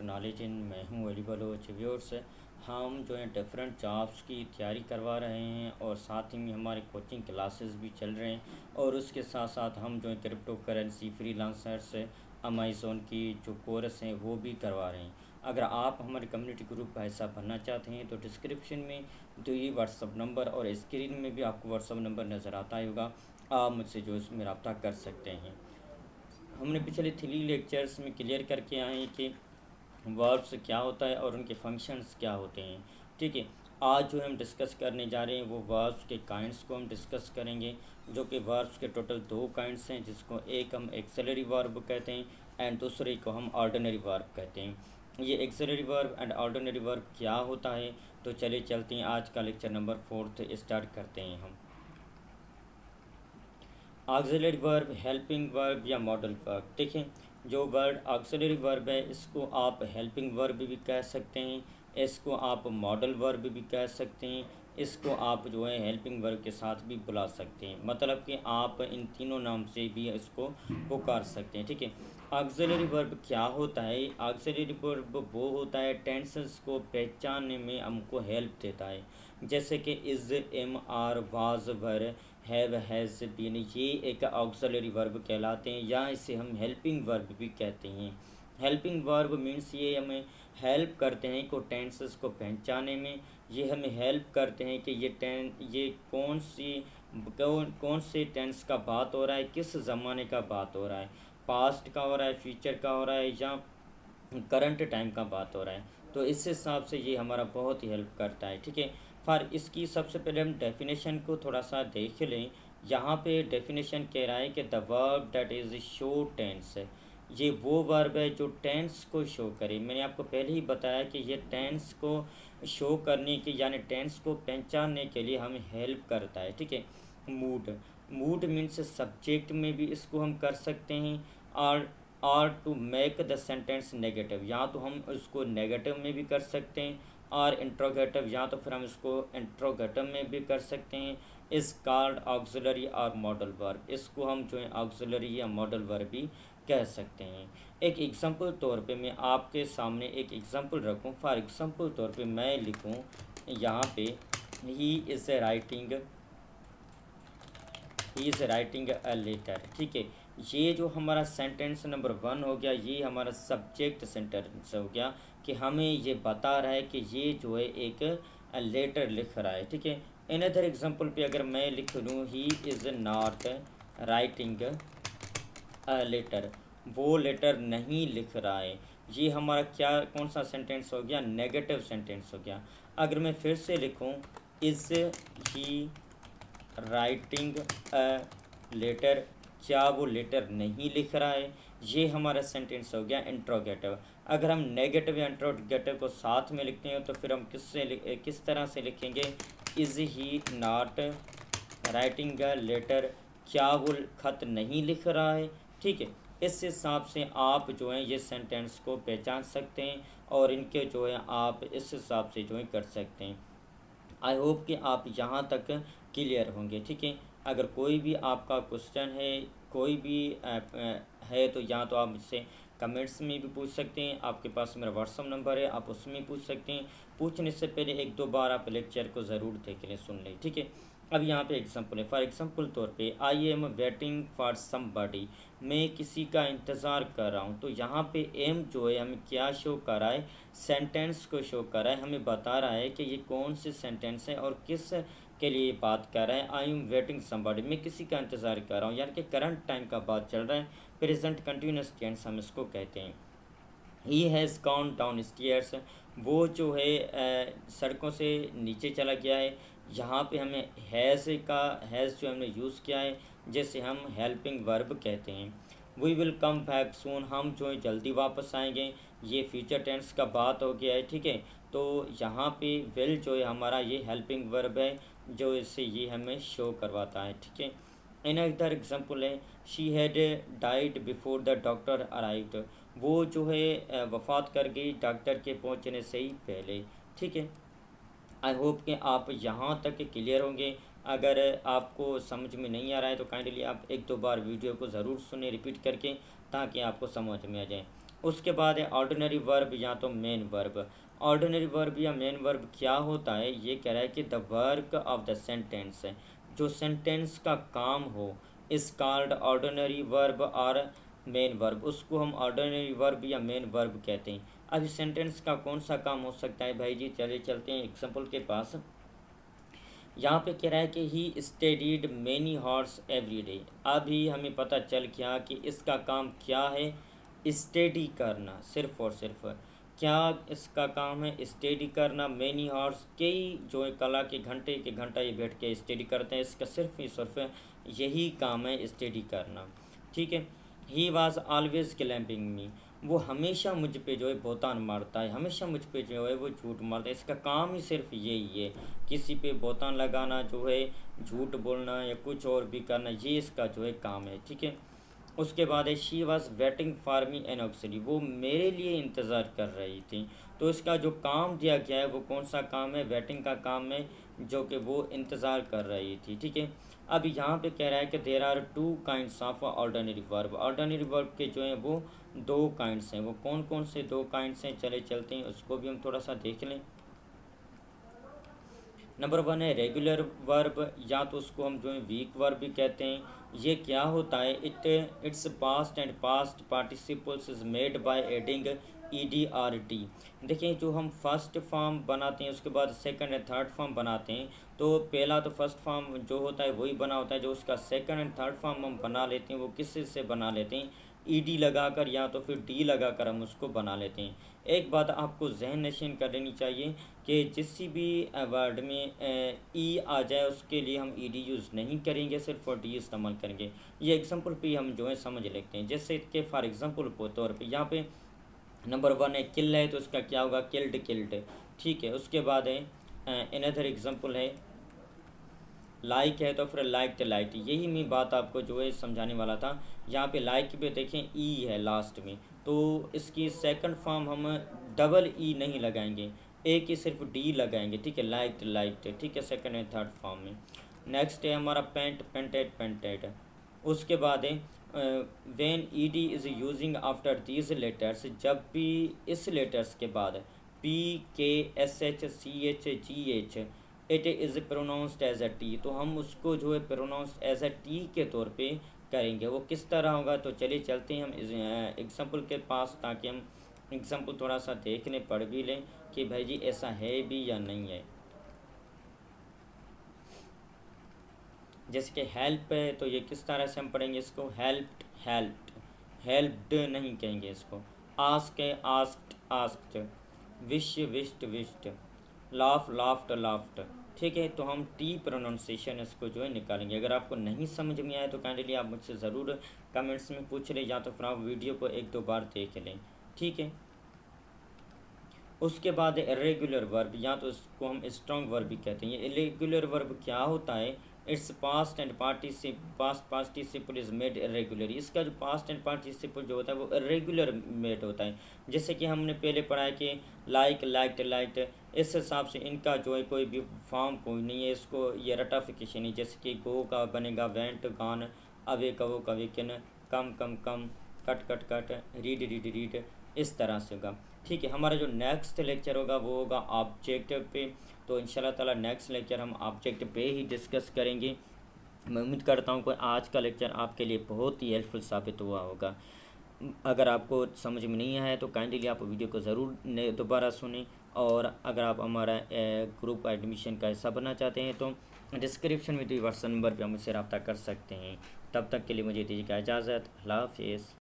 To knowledge in मैं हूँ Ali Bloch viewers. हम जो है डिफरेंट जॉब्स की तैयारी करवा रहे हैं और साथ ही में हमारे कोचिंग क्लासेस भी चल रहे हैं और उसके साथ साथ हम जो है क्रिप्टो करेंसी फ्रीलांसर्स अमेज़न की जो कोर्स हैं वो भी करवा रहे हैं। अगर आप हमारे कम्युनिटी ग्रुप का हिस्सा बनना चाहते हैं तो डिस्क्रिप्शन में तो ये व्हाट्सअप नंबर और स्क्रीन में भी आपको व्हाट्सअप नंबर नज़र आता होगा, आप मुझसे जो इसमें रब्ता कर सकते हैं। हमने पिछले 3 लेक्चर्स में क्लियर करके आए हैं कि वर्ब्स क्या होता है और उनके फंक्शंस क्या होते हैं। ठीक है, आज जो हम डिस्कस करने जा रहे हैं वो वर्ब्स के काइंड्स को हम डिस्कस करेंगे, जो कि वर्ब्स के टोटल 2 काइंड्स हैं, जिसको एक हम एक्सेलरी वर्ब कहते हैं एंड दूसरे को हम ऑर्डिनरी वर्ब कहते हैं। ये auxiliary verb and ordinary verb क्या होता है, तो चलिए चलते हैं आज का लेक्चर नंबर 4 स्टार्ट करते हैं हम। ऑक्सिलरी वर्ब, हेल्पिंग वर्ब या मॉडल वर्ब। देखें, जो वर्ड ऑक्सिलरी वर्ब है इसको आप हेल्पिंग वर्ब भी कह सकते हैं, इसको आप मॉडल वर्ब भी कह सकते हैं, इसको आप जो है हेल्पिंग वर्ब के साथ भी बुला सकते हैं। मतलब कि आप इन तीनों नाम से भी इसको पुकार सकते हैं। ठीक है, ऑक्सिलरी वर्ब क्या होता है? ऑक्सिलरी वर्ब वो होता है टेंसेस को पहचानने में हमको हेल्प देता है, जैसे कि is, am, are, was, were, have, has, been, ये एक ऑक्सिलरी वर्ब कहलाते हैं या इसे हम हेल्पिंग वर्ब भी कहते हैं। हेल्पिंग वर्ब मीन्स ये हमें हेल्प करते हैं को टेंसेस को पहचाने में, ये हमें हेल्प करते हैं कि ये कौन से टेंस का बात हो रहा है, किस ज़माने का बात हो रहा है, पास्ट का हो रहा है, फ्यूचर का हो रहा है या करंट टाइम का बात हो रहा है। तो इस हिसाब से ये हमारा बहुत ही हेल्प करता है। ठीक है, फॉर इसकी सबसे पहले हम डेफिनेशन को थोड़ा सा देख लें। यहाँ पे डेफिनेशन कह रहा है कि the verb that is show tense, ये वो वर्ब है जो टेंस को शो करे। मैंने आपको पहले ही बताया कि ये टेंस को शो करने के यानी टेंस को पहचानने के लिए हमें हेल्प करता है। ठीक है, मूड, मूड मीन्स सब्जेक्ट में भी इसको हम कर सकते हैं और to make the sentence negative, या तो हम उसको नेगेटिव में भी कर सकते हैं और इंट्रोगेटिव, या तो फिर हम इसको इंट्रोगेटिव में भी कर सकते हैं। इस कॉल्ड ऑक्सिलरी और मॉडल वर्ब, इसको हम जो है ऑक्सिलरी या मॉडल वर्ब भी कह सकते हैं। एक एग्जांपल तौर पे मैं आपके सामने एक एग्जांपल रखूं। फॉर एग्जांपल तौर पे मैं लिखूं यहाँ पे he is writing a letter. ठीक है, ये जो हमारा सेंटेंस नंबर 1 हो गया, ये हमारा सब्जेक्ट सेंटेंस हो गया कि हमें ये बता रहा है कि ये जो है एक लेटर लिख रहा है। ठीक है, इन अदर एग्जांपल पे अगर मैं लिख लूँ he is not writing a letter, वो लेटर नहीं लिख रहा है, ये हमारा क्या कौन सा सेंटेंस हो गया? नेगेटिव सेंटेंस हो गया। अगर मैं फिर से लिखूँ is he writing a letter, क्या वो लेटर नहीं लिख रहा है, ये हमारा सेंटेंस हो गया इंट्रोगेटिव। अगर हम नेगेटिव या इंट्रोगेटिव को साथ में लिखते हैं तो फिर हम किस तरह से लिखेंगे? Is he not writing a letter, क्या वो खत नहीं लिख रहा है। ठीक है, इस हिसाब से आप जो है ये सेंटेंस को पहचान सकते हैं और इनके जो है आप इस हिसाब से जो है कर सकते हैं। आई होप कि आप यहाँ तक क्लियर होंगे। ठीक है, अगर कोई भी आपका क्वेश्चन है, कोई भी है तो या तो आप मुझसे कमेंट्स में भी पूछ सकते हैं, आपके पास मेरा व्हाट्सअप नंबर है, आप उसमें पूछ सकते हैं। पूछने से पहले 1-2 बार आप लेक्चर को ज़रूर देख लें, सुन लें। ठीक है, अब यहाँ पे एग्जांपल है। फॉर एग्जांपल तौर पे I am waiting for somebody, मैं किसी का इंतज़ार कर रहा हूँ। तो यहाँ पे एम जो है हमें क्या शो कर रहा है? सेंटेंस को शो कर रहा है, हमें बता रहा है कि ये कौन से सेंटेंस है और किस के लिए बात कर रहा है। आई एम वेटिंग समबडी, मैं किसी का इंतज़ार कर रहा हूँ, यानी कि करंट टाइम का बात चल रहा है। प्रेजेंट कंटिन्यूस टेंस हम इसको कहते हैं। He has gone down stairs, वो जो है सड़कों से नीचे चला गया है। यहाँ पे हमें हैज़ जो हमने यूज़ किया है, जैसे हम हेल्पिंग वर्ब कहते हैं। We will come back soon, हम जो है जल्दी वापस आएंगे, ये फ्यूचर टेंस का बात हो गया है। ठीक है, तो यहाँ पे विल जो है हमारा ये हेल्पिंग वर्ब है, जो इससे ये हमें शो करवाता है। ठीक है, इन अदर एग्जाम्पल है she had died before the doctor arrived, वो जो है वफ़ात कर गई डॉक्टर के पहुंचने से ही पहले। ठीक है, आई होप कि आप यहाँ तक क्लियर होंगे। अगर आपको समझ में नहीं आ रहा है तो काइंडली आप 1-2 बार वीडियो को ज़रूर सुने रिपीट करके, ताकि आपको समझ में आ जाए। उसके बाद है ऑर्डिनरी वर्ब या तो मेन वर्ब। ऑर्डिनरी वर्ब या मेन वर्ब क्या होता है, ये कह रहा है कि the work of the sentence, जो सेंटेंस का काम हो, इस कॉल्ड ऑर्डिनरी वर्ब और मेन वर्ब, उसको हम ऑर्डिनरी वर्ब या मेन वर्ब कहते हैं। अब इस सेंटेंस का कौन सा काम हो सकता है भाई जी, चलिए चलते हैं एग्जाम्पल के पास। यहाँ पे कह रहा है कि he studied many horse every day. अभी हमें पता चल गया कि इसका काम क्या है, स्टडी करना, सिर्फ और सिर्फ। क्या इसका काम है, स्टडी करना। मेनी हॉर्स, कई जो है कला के घंटा ये बैठ के स्टडी करते हैं, इसका सिर्फ ही सिर्फ यही काम है, स्टडी करना। ठीक है। ही वॉज ऑलवेज क्लैम्पिंग मी, वो हमेशा मुझ पे जो है बोतान मारता है, हमेशा मुझ पे जो है वो झूठ मारता है, इसका काम ही सिर्फ यही है, किसी पे बोतान लगाना, जो है झूठ बोलना या कुछ और भी करना, ये इसका जो है काम है। ठीक है। उसके बाद है she was waiting for me anxiously, वो मेरे लिए इंतज़ार कर रही थी। तो इसका जो काम दिया गया है वो कौन सा काम है, वेटिंग का काम है, जो कि वो इंतज़ार कर रही थी। ठीक है। अब यहाँ पे कह रहा है कि there are two kinds of ordinary verb. Ordinary verb के जो हैं वो दो काइंड्स हैं। वो कौन कौन से दो काइंड्स हैं, चले चलते हैं, उसको भी हम थोड़ा सा देख लें। नंबर वन है रेगुलर वर्ब, या तो उसको हम जो है वीक वर्ब भी कहते हैं। ये क्या होता है, its past and past participles is made by adding ED R T. देखिए, जो हम फर्स्ट फॉर्म बनाते हैं उसके बाद सेकंड एंड थर्ड फॉर्म बनाते हैं, तो पहला तो फर्स्ट फॉर्म जो होता है वही बना होता है, जो उसका सेकंड एंड थर्ड फॉर्म हम बना लेते हैं वो किस से बना लेते हैं, ईडी लगाकर या तो फिर डी लगाकर हम उसको बना लेते हैं। एक बात आपको जहन नशीन कर लेनी चाहिए कि जिस भी वर्ड में ई आ जाए उसके लिए हम ईडी यूज़ नहीं करेंगे, सिर्फ और डी इस्तेमाल करेंगे। ये एग्जांपल पे हम जो है समझ लेते हैं, जैसे कि फॉर एग्जांपल के तौर पे यहाँ पे नंबर वन है किल है, तो इसका क्या होगा, किल्ड किल्ड। ठीक है। उसके बाद है अनदर एग्जांपल है लाइक है, तो फिर लाइक लाइट, यही मैं बात आपको जो है समझाने वाला था। यहाँ पे लाइक पे देखें ई है लास्ट में, तो इसकी सेकंड फॉर्म हम डबल ई नहीं लगाएंगे, एक ही सिर्फ डी लगाएंगे। ठीक है। लाइक लाइट, ठीक है, सेकंड एंड थर्ड फॉर्म में। नेक्स्ट है हमारा पेंट पेंटेड पेंटेड। उसके बाद है when E D is using after these letters, जब भी इस लेटर्स के बाद P K S H C H G H it is pronounced as a T, तो हम उसको जो है प्रोनाउंस्ड एज अ टी के तौर पे करेंगे। वो किस तरह होगा, तो चलिए चलते हैं हम एग्जाम्पल के पास, ताकि हम एग्जाम्पल थोड़ा सा देखने पढ़ भी लें कि भाई जी ऐसा है भी या नहीं है। जैसे कि हेल्प है, तो ये किस तरह से हम पढ़ेंगे इसको, हेल्प्ड हेल्प्ड, हेल्प्ड नहीं कहेंगे इसको। आस्क है, asked asked. Wish wished wished. Laugh laughed laughed. ठीक है। तो हम टी प्रोनाउंसिएशन इसको जो है निकालेंगे। अगर आपको नहीं समझ में आए तो काइंडली आप मुझसे ज़रूर कमेंट्स में पूछ लें, या तो फिर आप वीडियो को एक दो बार देख लें। ठीक है। उसके बाद इरेगुलर वर्ब, या तो इसको हम स्ट्रॉन्ग वर्ब भी कहते हैं। ये इरेगुलर वर्ब क्या होता है, its past and past participle is made irregular. इसका जो पास्ट एंड पार्टिसिपल जो होता है वो इरेगुलर मेड होता है। जैसे कि हमने पहले पढ़ा है कि लाइक लाइक्ड लाइक्ड, इस हिसाब से इनका जो है कोई भी फॉर्म कोई नहीं है, इसको ये रटाफिकेशन है। जैसे कि गो का बनेगा वेंट गान, अवे कवो कवेकन, come come come, cut cut cut, read read read, इस तरह से होगा। ठीक है। हमारा जो नेक्स्ट लेक्चर होगा वो होगा ऑब्जेक्ट पे, तो इंशाल्लाह ताला नेक्स्ट लेक्चर हम ऑब्जेक्ट पे ही डिस्कस करेंगे। मैं उम्मीद करता हूँ कि आज का लेक्चर आपके लिए बहुत ही हेल्पफुल साबित हुआ होगा। अगर आपको समझ में नहीं आया तो काइंडली आप वीडियो को ज़रूर दोबारा सुनें, और अगर आप हमारा ग्रुप एडमिशन का हिस्सा बनना चाहते हैं तो डिस्क्रिप्शन में दिए व्हाट्सएप नंबर पर मुझसे रब्ता कर सकते हैं। तब तक के लिए मुझे दीजिएगा इजाज़त। अल्लाह हाफिज़।